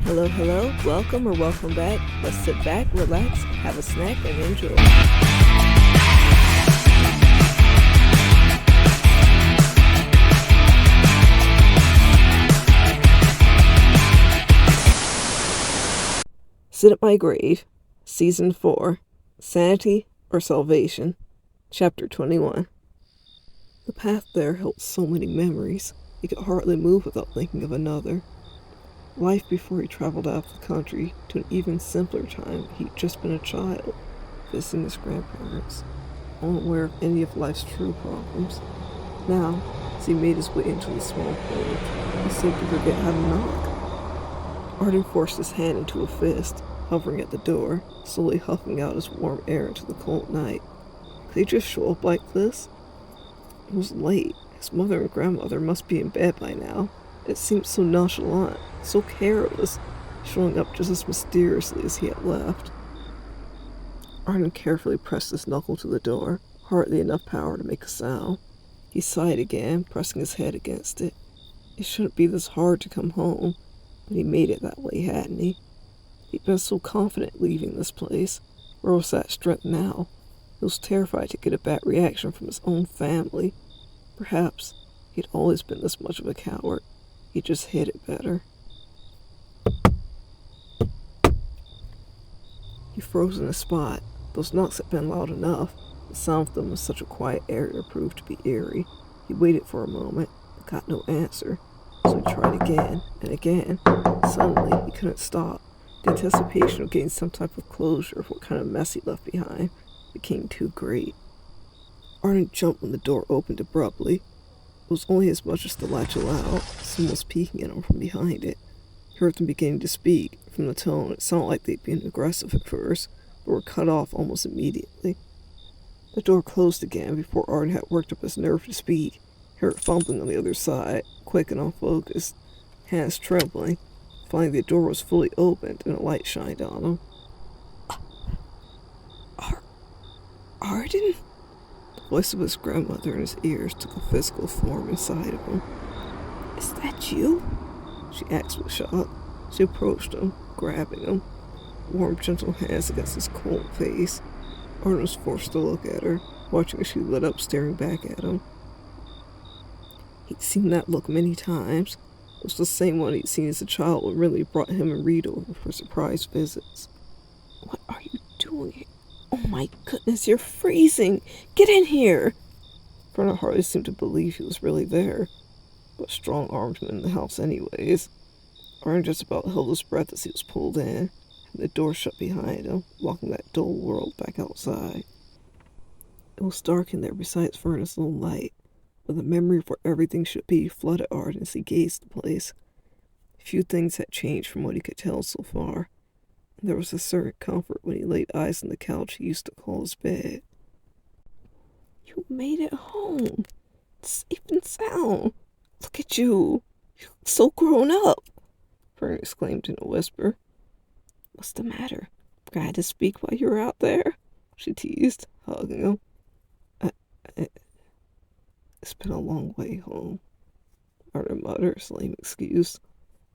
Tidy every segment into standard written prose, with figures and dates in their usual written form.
Hello, hello, welcome or welcome back. Let's sit back, relax, have a snack, and enjoy. Sit at My Grave, Season 4, Sanity or Salvation, Chapter 21. The path there held so many memories, he could hardly move without thinking of another. Life before he traveled out of the country to an even simpler time he'd just been a child, visiting his grandparents, unaware of any of life's true problems. Now, as he made his way into the small village, he seemed to forget how to knock. Arden forced his hand into a fist, hovering at the door, slowly huffing out his warm air into the cold night. Could he just show up like this? It was late. His mother and grandmother must be in bed by now. It seemed so nonchalant, so careless, showing up just as mysteriously as he had left. Arden carefully pressed his knuckle to the door, hardly enough power to make a sound. He sighed again, pressing his head against it. It shouldn't be this hard to come home, but he made it that way, hadn't he? He'd been so confident leaving this place. Where was that strength now? He was terrified to get a bad reaction from his own family. Perhaps he'd always been this much of a coward. He just hid it better. He froze in a spot. Those knocks had been loud enough. The sound of them in such a quiet area proved to be eerie. He waited for a moment, but got no answer. So he tried again and again. Suddenly, he couldn't stop. The anticipation of getting some type of closure of what kind of mess he left behind became too great. Arden jumped when the door opened abruptly. It was only as much as the latch allowed. Someone was peeking at him from behind it. He heard them beginning to speak. From the tone, it sounded like they'd been aggressive at first, but were cut off almost immediately. The door closed again before Arden had worked up his nerve to speak. He heard fumbling on the other side, quick and unfocused, hands trembling. Finally, the door was fully opened and a light shined on him. Arden? The voice of his grandmother in his ears took a physical form inside of him. "Is that you?" she asked with shock. She approached him, grabbing him, warm, gentle hands against his cold face. Arden was forced to look at her, watching as she lit up, staring back at him. He'd seen that look many times. It was the same one he'd seen as a child when Ridley brought him and Reed over for surprise visits. "What are you doing? Oh my goodness, you're freezing! Get in here!" Brenna hardly seemed to believe he was really there, but strong armed him in the house anyways. Arden just about held his breath as he was pulled in, and the door shut behind him, locking that dull world back outside. It was dark in there besides Verna's little light, but the memory of where everything should be flooded Arden as he gazed at the place. Few things had changed from what he could tell so far. There was a certain comfort when he laid eyes on the couch he used to call his bed. "You made it home. Safe and sound. Look at you. You look so grown up," Fern exclaimed in a whisper. "What's the matter? Glad to speak while you were out there?" she teased, hugging him. It's been a long way home," Arden muttered, a lame excuse.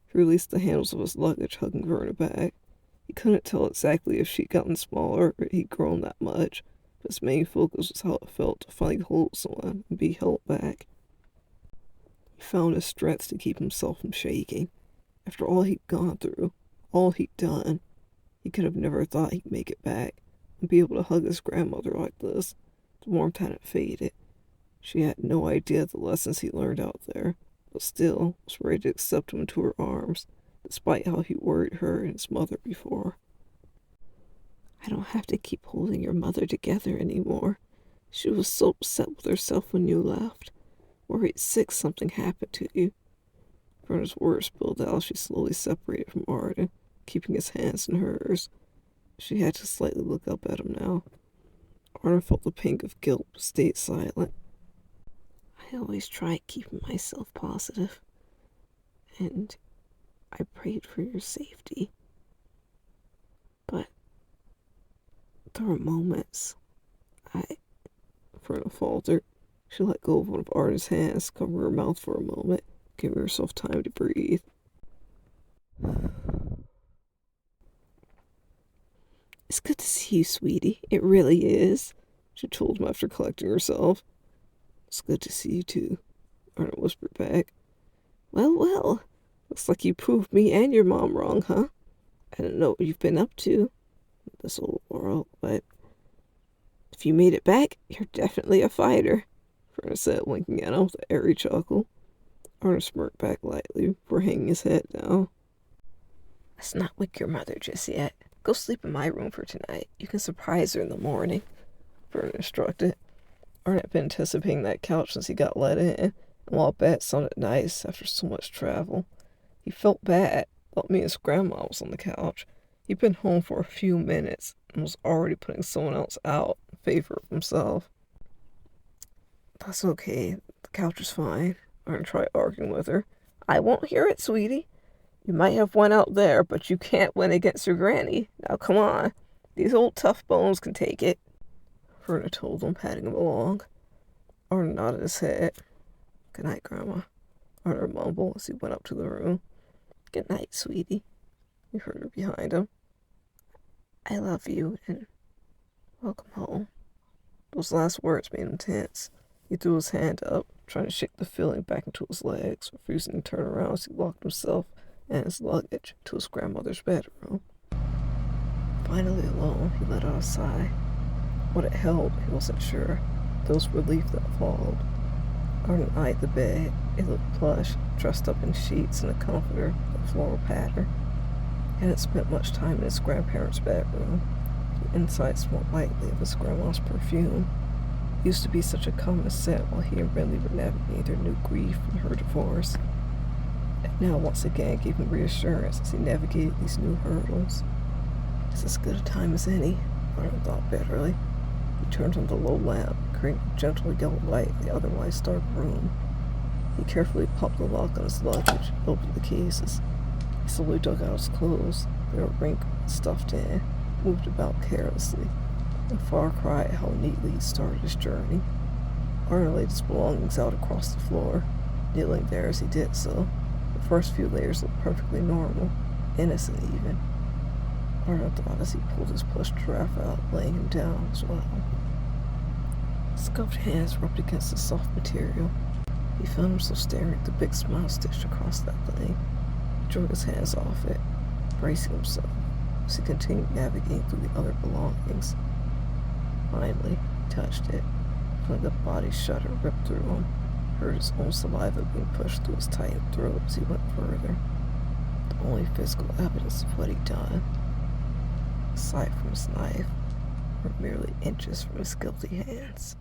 He released the handles of his luggage, hugging Verna back. He couldn't tell exactly if she'd gotten smaller or he'd grown that much, but his main focus was how it felt to finally hold someone and be held back. He found his strength to keep himself from shaking. After all he'd gone through, all he'd done, he could have never thought he'd make it back and be able to hug his grandmother like this. The warmth hadn't faded. She had no idea the lessons he learned out there, but still was ready to accept him into her arms, despite how he worried her and his mother before. "I don't have to keep holding your mother together anymore. She was so upset with herself when you left, worried sick something happened to you." Verna's words spilled out as she slowly separated from Arden, keeping his hands in hers. She had to slightly look up at him now. Arden felt the pang of guilt but stayed silent. "I always tried keeping myself positive, and I prayed for your safety. But there were moments Verna faltered. She let go of one of Arden's hands, covering her mouth for a moment, giving herself time to breathe. It's good to see you, sweetie. It really is, she told him after collecting herself. It's good to see you, too, Arnold whispered back. Well, well, looks like you proved me and your mom wrong, huh? I don't know what you've been up to this old world, but if you made it back, you're definitely a fighter, Furnace said, winking at him with an airy chuckle. Arnold smirked back lightly before hanging his head down. Let's not wake your mother just yet. Go sleep in my room for tonight. You can surprise her in the morning, Vernon instructed. Arnold had been anticipating that couch since he got let in, and while bed sounded nice after so much travel, he felt bad. Thought me and his grandma was on the couch. He'd been home for a few minutes and was already putting someone else out in favor of himself. That's okay. The couch is fine. Arnold tried arguing with her. I won't hear it, sweetie. You might have won out there, but you can't win against your granny. Now come on. These old tough bones can take it, Verna told him, patting him along. Arnold nodded his head. Good night, Grandma, Arnold mumbled as he went up to the room. Good night, sweetie, he heard her behind him. I love you, and welcome home. Those last words made him tense. He threw his hand up, trying to shake the feeling back into his legs, refusing to turn around as he locked himself and his luggage to his grandmother's bedroom. Finally alone, he let out a sigh. What it held, he wasn't sure. There was relief that followed. Arnold eyed the bed. It looked plush, dressed up in sheets and a comforter with a floral pattern. He hadn't spent much time in his grandparents' bedroom. The inside smelled lightly of his grandma's perfume. It used to be such a common scent while he and Brinley were navigating their new grief and her divorce. And now once again gave him reassurance as he navigated these new hurdles. It's as good a time as any, Arnold thought bitterly. He turned on the low lamp, creating a gentle yellow light in the otherwise dark room. He carefully popped the lock on his luggage, opened the cases. He slowly dug out his clothes. They were wrinkled and stuffed in, moved about carelessly. A far cry at how neatly he started his journey. Arnold laid his belongings out across the floor, kneeling there as he did so. The first few layers looked perfectly normal, innocent even. Arnold thought as he pulled his plush giraffe out, laying him down as well. His gloved hands rubbed against the soft material. He found himself staring at the big smile stitched across that thing. He drew his hands off it, bracing himself as he continued navigating through the other belongings. Finally, he touched it, feeling the body shudder rip through him, heard his own saliva being pushed through his tightened throat as he went further. The only physical evidence of what he'd done, aside from his knife, were merely inches from his guilty hands.